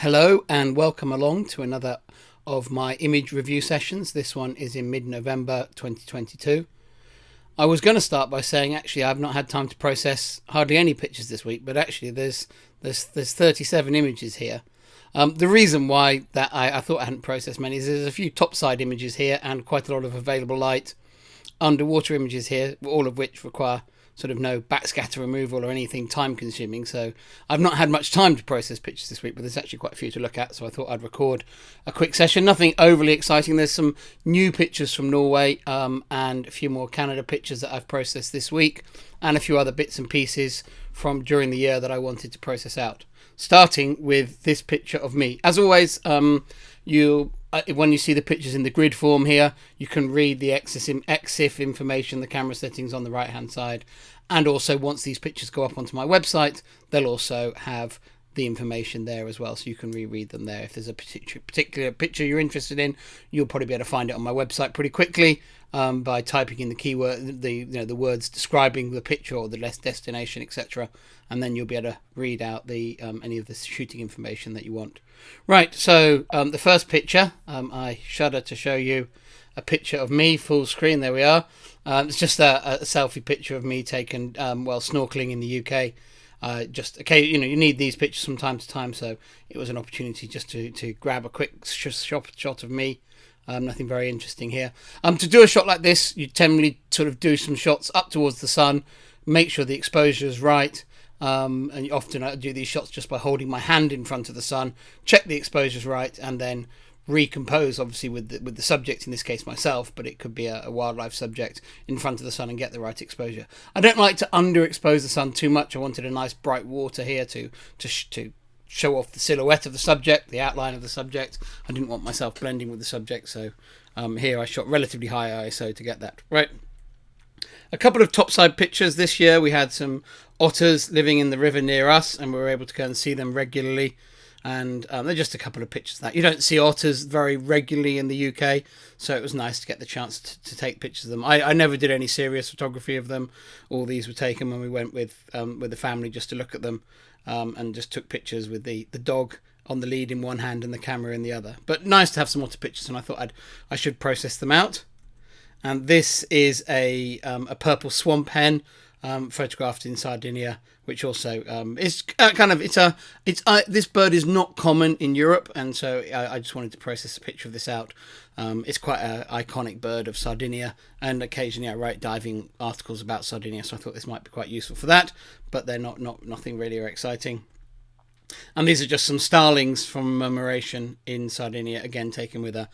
Hello and welcome along to another of my image review sessions. This one is in mid-November 2022. I was going to start by saying actually I've not had time to process hardly any pictures this week, but actually there's 37 images here. The reason why that I thought I hadn't processed many is there's a few topside images here and quite a lot of available light underwater images here, all of which require sort of no backscatter removal or anything time consuming. So I've not had much time to process pictures this week, but there's actually quite a few to look at, so I thought I'd record a quick session. Nothing overly exciting. There's some new pictures from Norway and a few more Canada pictures that I've processed this week, and a few other bits and pieces from during the year that I wanted to process out, starting with this picture of me. As always, when you see the pictures in the grid form here, you can read the EXIF information, the camera settings on the right hand side, and also once these pictures go up onto my website, they'll also have the information there as well, so you can reread them there. If there's a particular picture you're interested in, you'll probably be able to find it on my website pretty quickly by typing in the keyword, the words describing the picture or the destination, etc., and then you'll be able to read out the any of the shooting information that you want. Right, so the first picture, I shudder to show you a picture of me full screen. There we are. It's just a selfie picture of me taken while snorkeling in the UK. You need these pictures from time to time, so it was an opportunity just to grab a quick shot of me. Nothing very interesting here. To do a shot like this, you generally sort of do some shots up towards the sun, make sure the exposure is right. And often I do these shots just by holding my hand in front of the sun, check the exposure's right, and then recompose, obviously with the subject, in this case myself, but it could be a wildlife subject, in front of the sun and get the right exposure. I don't like to underexpose the sun too much. I wanted a nice bright water here to show off the silhouette of the subject, the outline of the subject. I didn't want myself blending with the subject, so here I shot relatively high ISO to get that right. A couple of topside pictures this year. We had some otters living in the river near us, and we were able to go and see them regularly. And they're just a couple of pictures of that. You don't see otters very regularly in the UK, so it was nice to get the chance to take pictures of them. I never did any serious photography of them. All these were taken when we went with the family just to look at them, and just took pictures with the dog on the lead in one hand and the camera in the other. But nice to have some otter pictures, and I thought I should process them out. And this is a purple swamp hen photographed in Sardinia, which also is this bird is not common in Europe, and so I just wanted to process a picture of this out. It's quite an iconic bird of Sardinia, and occasionally I write diving articles about Sardinia, so I thought this might be quite useful for that, but they're nothing really exciting. And these are just some starlings from commemoration in Sardinia, again taken with a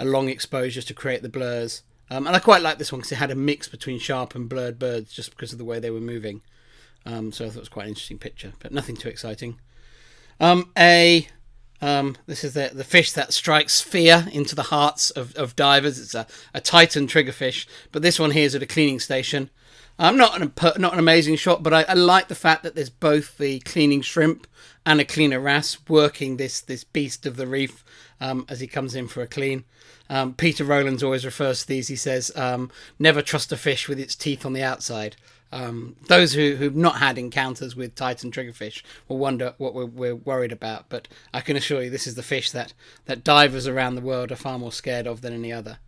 long exposure to create the blurs. And I quite like this one because it had a mix between sharp and blurred birds just because of the way they were moving. So I thought it was quite an interesting picture, but nothing too exciting. This is the fish that strikes fear into the hearts of divers. It's a Titan triggerfish, but this one here is at a cleaning station. Not an amazing shot, but I like the fact that there's both the cleaning shrimp and a cleaner wrasse working this beast of the reef as he comes in for a clean. Peter Rowlands always refers to these. He says, never trust a fish with its teeth on the outside. Those who've not had encounters with Titan triggerfish will wonder what we're worried about, but I can assure you this is the fish that divers around the world are far more scared of than any other.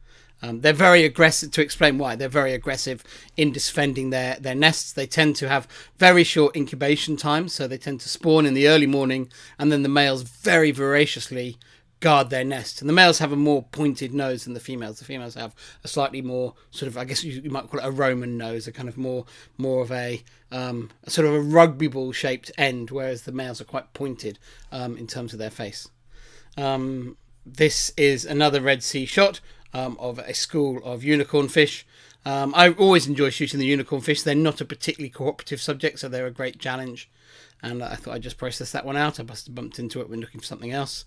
They're very aggressive. To explain why, they're very aggressive in defending their nests. They tend to have very short incubation times, so they tend to spawn in the early morning, and then the males very voraciously guard their nest. And the males have a more pointed nose than the females. The females have a slightly more sort of, I guess you might call it a Roman nose, a kind of more of a sort of a rugby ball shaped end, whereas the males are quite pointed in terms of their face. This is another Red Sea shot of a school of unicorn fish. I always enjoy shooting the unicorn fish. They're not a particularly cooperative subject, so they're a great challenge. And I thought I'd just process that one out. I must have bumped into it when looking for something else.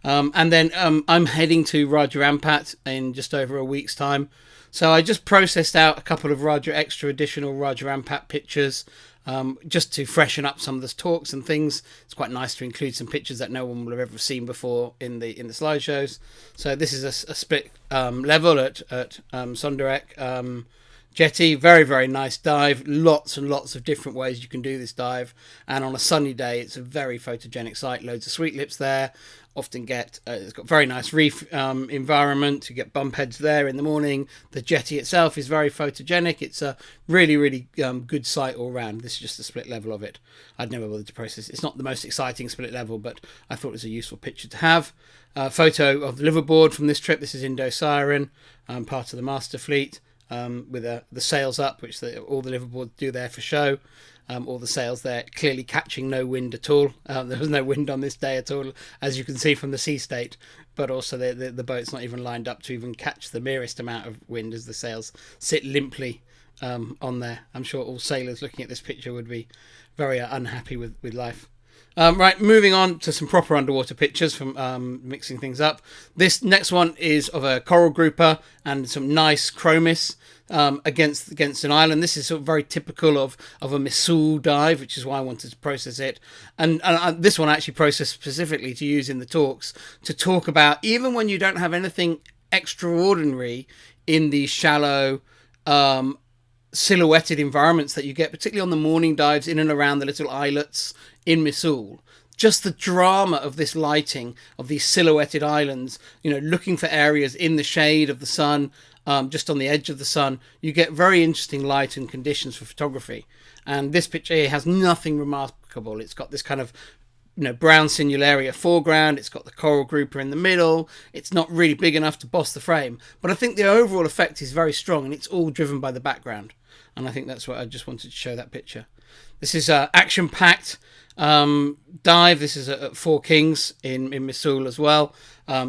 And then I'm heading to Raja Ampat in just over a week's time. So I just processed out a couple of additional Raja Ampat pictures just to freshen up some of the talks and things. It's quite nice to include some pictures that no one will have ever seen before in the slideshows. So this is a split level at Sonderek jetty. Very, very nice dive. Lots and lots of different ways you can do this dive. And on a sunny day, it's a very photogenic site. Loads of sweet lips there. Often get, it's got very nice reef environment. You get bump heads there in the morning. The jetty itself is very photogenic. It's a really, really good site all round. This is just the split level of it. I'd never bothered to process. It's not the most exciting split level, but I thought it was a useful picture to have. Photo of the liveaboard from this trip. This is Indo-Siren, part of the master fleet, with the sails up, which all the liveaboards do there for show. All the sails there clearly catching no wind at all. There was no wind on this day at all, as you can see from the sea state, but also the boat's not even lined up to even catch the merest amount of wind, as the sails sit limply on there. I'm sure all sailors looking at this picture would be very unhappy with life. Right, moving on to some proper underwater pictures from mixing things up. This next one is of a coral grouper and some nice chromis against an island. This is sort of very typical of a Missoul dive, which is why I wanted to process it. And this one I actually processed specifically to use in the talks, to talk about even when you don't have anything extraordinary in these shallow silhouetted environments that you get, particularly on the morning dives in and around the little islets in Missoul. Just the drama of this lighting of these silhouetted islands, looking for areas in the shade of the sun, just on the edge of the sun. You get very interesting light and conditions for photography. And this picture here has nothing remarkable. It's got this kind of brown Sinularia foreground. It's got the coral grouper in the middle. It's not really big enough to boss the frame, but I think the overall effect is very strong, and it's all driven by the background. And I think that's what I just wanted to show that picture. This is action-packed dive. This is at Four Kings in Missoul as well.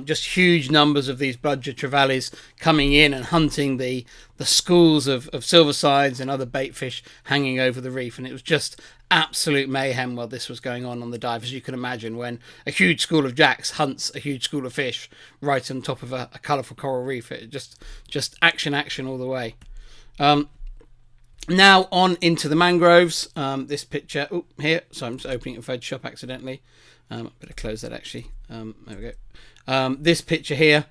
Just huge numbers of these bludger trevallies coming in and hunting the schools of silversides and other bait fish hanging over the reef. And it was just absolute mayhem while this was going on the dive, as you can imagine, when a huge school of jacks hunts a huge school of fish right on top of a colourful coral reef. It just action all the way. Now on into the mangroves. This picture here, so I'm just opening it in Photoshop accidentally. Better close that actually. There we go. This picture here,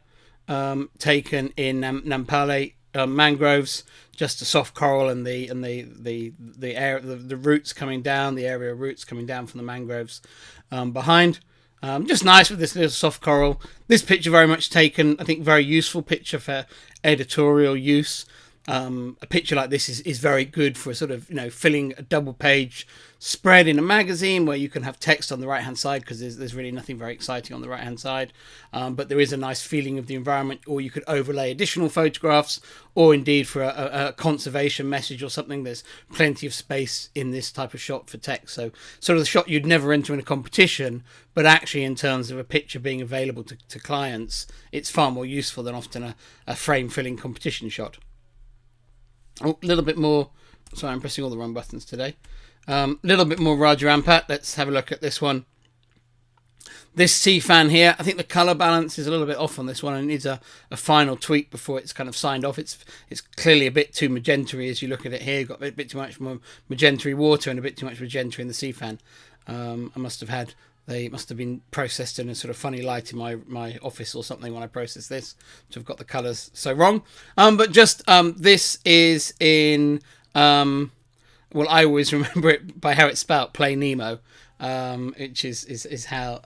taken in Nampale mangroves, just a soft coral and the air, the roots coming down, the area of roots coming down from the mangroves behind. Just nice with this little soft coral. This picture very much taken, I think, very useful picture for editorial use. A picture like this is very good for sort of filling a double page spread in a magazine where you can have text on the right hand side, because there's really nothing very exciting on the right hand side, but there is a nice feeling of the environment. Or you could overlay additional photographs, or indeed for a conservation message or something. There's plenty of space in this type of shot for text, so sort of the shot you'd never enter in a competition, but actually in terms of a picture being available to clients, it's far more useful than often a frame filling competition shot. A little bit more. Sorry, I'm pressing all the wrong buttons today. Little bit more Raja Ampat. Let's have a look at this one. This sea fan here, I think the colour balance is a little bit off on this one and needs a final tweak before it's kind of signed off. It's clearly a bit too magenta-y as you look at it here. You've got a bit too much more magenta-y water and a bit too much magenta in the sea fan. They must have been processed in a sort of funny light in my office or something when I processed this to have got the colours so wrong. But just this is in well, I always remember it by how it's spelt, Play Nemo, which is how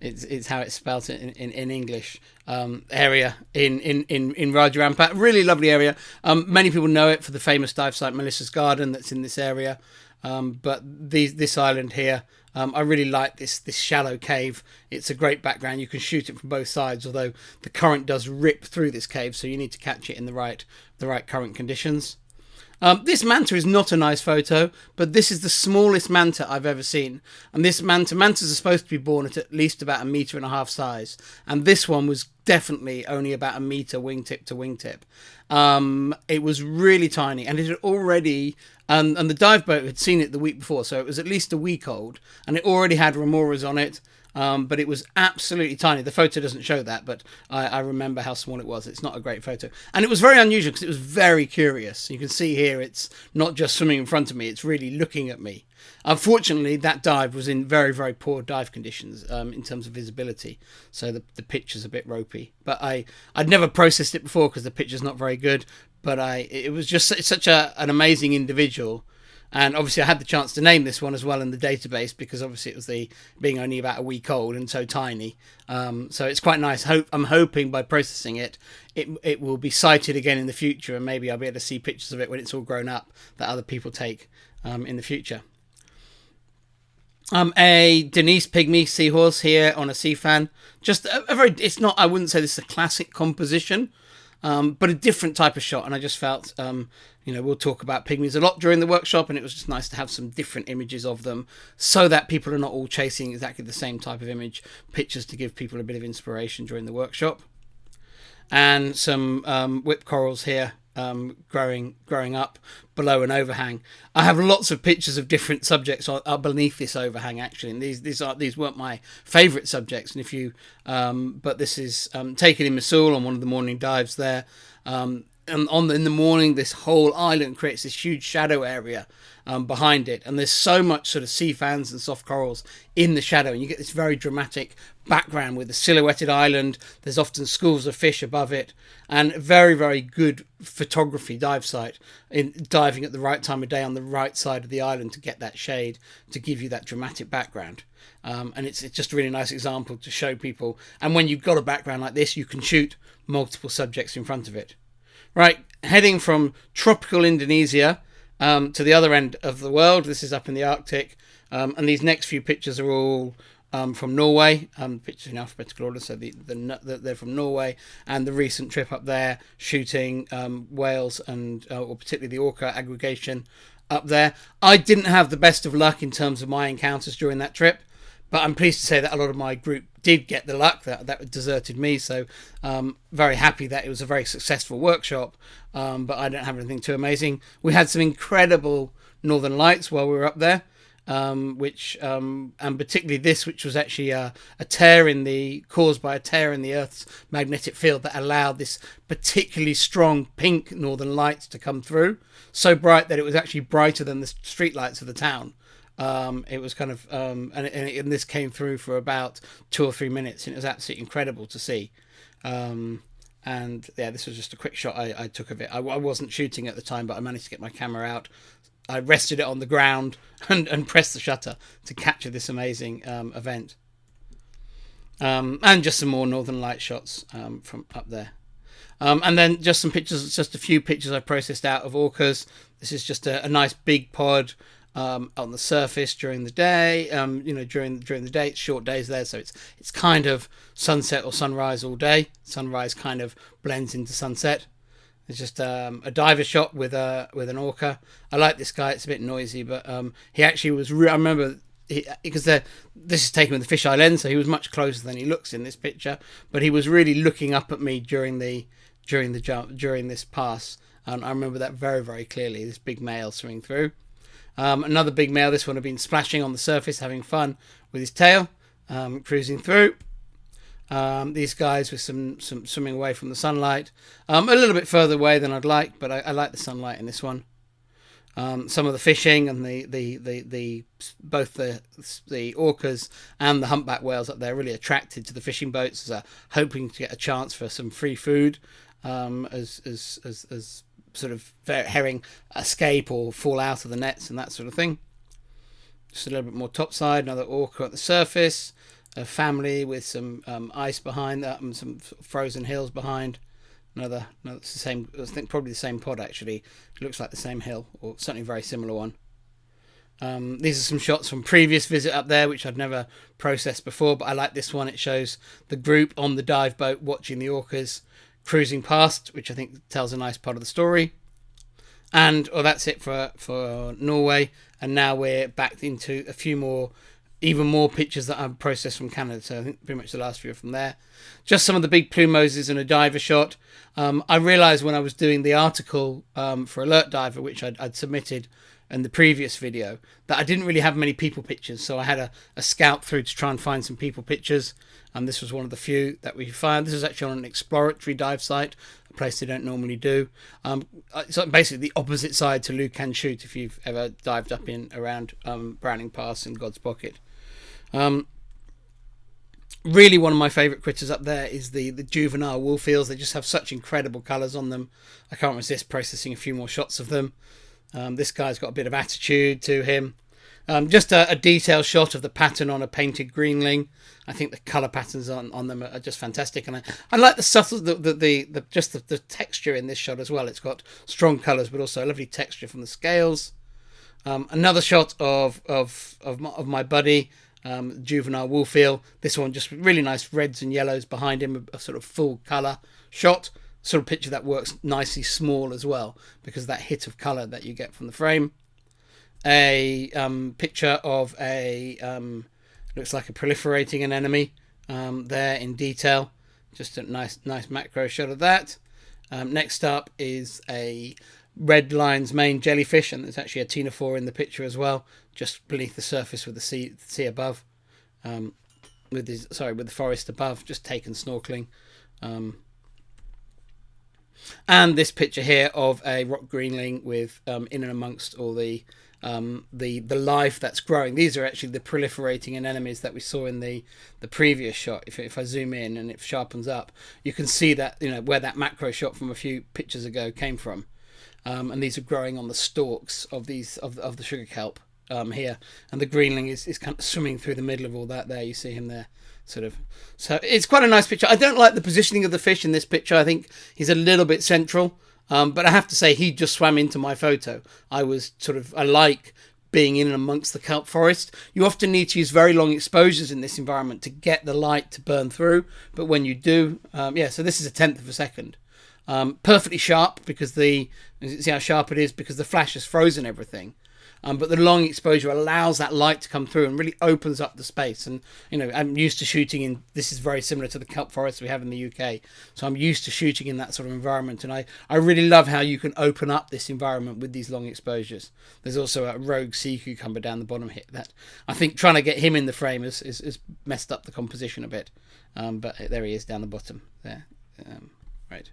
it's how it's spelt in English. Area in Raja Ampat, really lovely area. Many people know it for the famous dive site Melissa's Garden that's in this area. But this island here, I really like this shallow cave. It's a great background. You can shoot it from both sides, although the current does rip through this cave, so you need to catch it in the right current conditions. This manta is not a nice photo, but this is the smallest manta I've ever seen. And this mantas are supposed to be born at least about 1.5 meters size. And this one was definitely only about 1 meter wingtip to wingtip. It was really tiny, and it had already, and the dive boat had seen it the week before, so it was at least a week old, and it already had remoras on it. But it was absolutely tiny. The photo doesn't show that, but I remember how small it was. It's not a great photo. And it was very unusual because it was very curious. You can see here it's not just swimming in front of me, it's really looking at me. Unfortunately, that dive was in very, very poor dive conditions in terms of visibility. So the picture's a bit ropey. But I'd never processed it before because the picture's not very good. but it was just such an amazing individual. And obviously I had the chance to name this one as well in the database, because obviously it was being only about a week old and so tiny. So it's quite nice. I'm hoping by processing it will be cited again in the future, and maybe I'll be able to see pictures of it when it's all grown up that other people take in the future. A Denise pygmy seahorse here on a sea fan. Just a very, it's not, I wouldn't say this is a classic composition, but a different type of shot. And I just felt, we'll talk about pygmies a lot during the workshop, and it was just nice to have some different images of them so that people are not all chasing exactly the same type of pictures to give people a bit of inspiration during the workshop. And some whip corals here, growing up below an overhang. I have lots of pictures of different subjects are beneath this overhang actually, and these weren't my favourite subjects. And but this is taken in Mosul on one of the morning dives there. And in the morning, this whole island creates this huge shadow area behind it, and there's so much sort of sea fans and soft corals in the shadow, and you get this very dramatic background with the silhouetted island. There's often schools of fish above it, and very, very good photography dive site in diving at the right time of day on the right side of the island to get that shade to give you that dramatic background. And it's just a really nice example to show people, and when you've got a background like this, you can shoot multiple subjects in front of it. Right, heading from tropical Indonesia to the other end of the world. This is up in the Arctic, and these next few pictures are all from Norway. Pictures in alphabetical order, so they're from Norway, and the recent trip up there shooting whales and or particularly the orca aggregation up there. I didn't have the best of luck in terms of my encounters during that trip, but I'm pleased to say that a lot of my group did get the luck that deserted me. So very happy that it was a very successful workshop, but I don't have anything too amazing. We had some incredible northern lights while we were up there, and particularly this, which was actually caused by a tear in the Earth's magnetic field that allowed this particularly strong pink northern lights to come through, so bright that it was actually brighter than the street lights of the town. It was kind of and this came through for about 2 or 3 minutes, and it was absolutely incredible to see. And yeah, this was just a quick shot I took of it. I wasn't shooting at the time, but I managed to get my camera out. I rested it on the ground and pressed the shutter to capture this amazing event. And just some more northern light shots from up there. And then just some pictures, just a few pictures I processed out of orcas. This is just a nice big pod on the surface during the day. During the day, it's short days there, so it's kind of sunset or sunrise all day. Sunrise kind of blends into sunset. It's just a diver shot with an orca. I like this guy. It's a bit noisy, but he actually was. I remember because this is taken with the fisheye lens, so he was much closer than he looks in this picture. But he was really looking up at me during this pass, and I remember that very, very clearly. This big male swimming through. Another big male. This one had been splashing on the surface, having fun with his tail, cruising through. These guys with some swimming away from the sunlight, a little bit further away than I'd like, but I like the sunlight in this one. Some of the fishing and both the orcas and the humpback whales up there really attracted to the fishing boats, hoping to get a chance for some free food, as sort of herring escape or fall out of the nets and that sort of thing. Just a little bit more topside, another orca at the surface, a family with some ice behind that and some frozen hills behind. Another it's the same, I think probably the same pod actually. It looks like the same hill, or certainly a very similar one. These are some shots from previous visit up there, which I'd never processed before, but I like this one. It shows the group on the dive boat watching the orcas cruising past, which I think tells a nice part of the story. And that's it for Norway, and now we're back into a few more, even more pictures that I've processed from Canada. So I think pretty much the last few are from there. Just some of the big plumoses and a diver shot. I realised when I was doing the article for Alert Diver, which I'd submitted in the previous video, that I didn't really have many people pictures, so I had a scout through to try and find some people pictures, and this was one of the few that we found. This was actually on an exploratory dive site, a place they don't normally do. It's basically the opposite side to Lucan Shoot, if you've ever dived up around Browning Pass and God's Pocket. Really, one of my favourite critters up there is the juvenile wolf eels. They just have such incredible colours on them. I can't resist processing a few more shots of them. This guy's got a bit of attitude to him. Just a detailed shot of the pattern on a painted greenling. I think the colour patterns on them are just fantastic, and I like the subtle, the texture in this shot as well. It's got strong colours, but also a lovely texture from the scales. Another shot of my buddy, juvenile wolf eel. This one just really nice reds and yellows behind him, a sort of full colour shot. Sort of picture that works nicely small as well because of that hit of colour that you get from the frame. A picture of a looks like a proliferating anemone there in detail. Just a nice macro shot of that. Next up is a red lion's mane jellyfish, and there's actually a ctenophore in the picture as well, just beneath the surface with the sea above, with the forest above, just taken snorkeling. And this picture here of a rock greenling with in and amongst all the life that's growing. These are actually the proliferating anemones that we saw in the previous shot. If I zoom in and it sharpens up, you can see that, you know, where that macro shot from a few pictures ago came from. And these are growing on the stalks of the sugar kelp here, and the greenling is kind of swimming through the middle of all that. There you see him there, sort of. So it's quite a nice picture. I don't like the positioning of the fish in this picture. I think he's a little bit central, but I have to say he just swam into my photo. I like being in and amongst the kelp forest. You often need to use very long exposures in this environment to get the light to burn through, but when you do, so this is 1/10 of a second. Perfectly sharp because see how sharp it is because the flash has frozen everything. But the long exposure allows that light to come through and really opens up the space. And, you know, I'm used to shooting in, this is very similar to the kelp forest we have in the UK. So I'm used to shooting in that sort of environment. And I really love how you can open up this environment with these long exposures. There's also a rogue sea cucumber down the bottom here that I think trying to get him in the frame is messed up the composition a bit. But there he is down the bottom there. Right.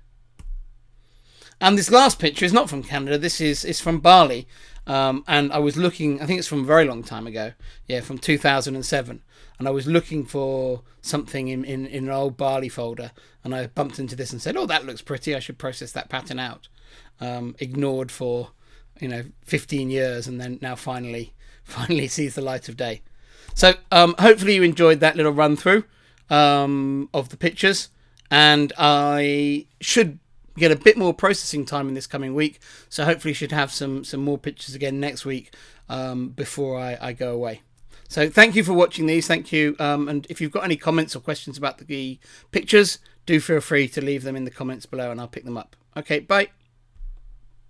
And this last picture is not from Canada. This is from Bali. And I was looking, I think it's from a very long time ago. Yeah, from 2007. And I was looking for something in an old Bali folder. And I bumped into this and said, oh, that looks pretty. I should process that pattern out. Ignored for, 15 years. And then now finally sees the light of day. So hopefully you enjoyed that little run through of the pictures. And I should get a bit more processing time in this coming week, so hopefully should have some more pictures again next week before I go away. So thank you for watching these. Thank you, and if you've got any comments or questions about the pictures, do feel free to leave them in the comments below and I'll pick them up. Okay, bye.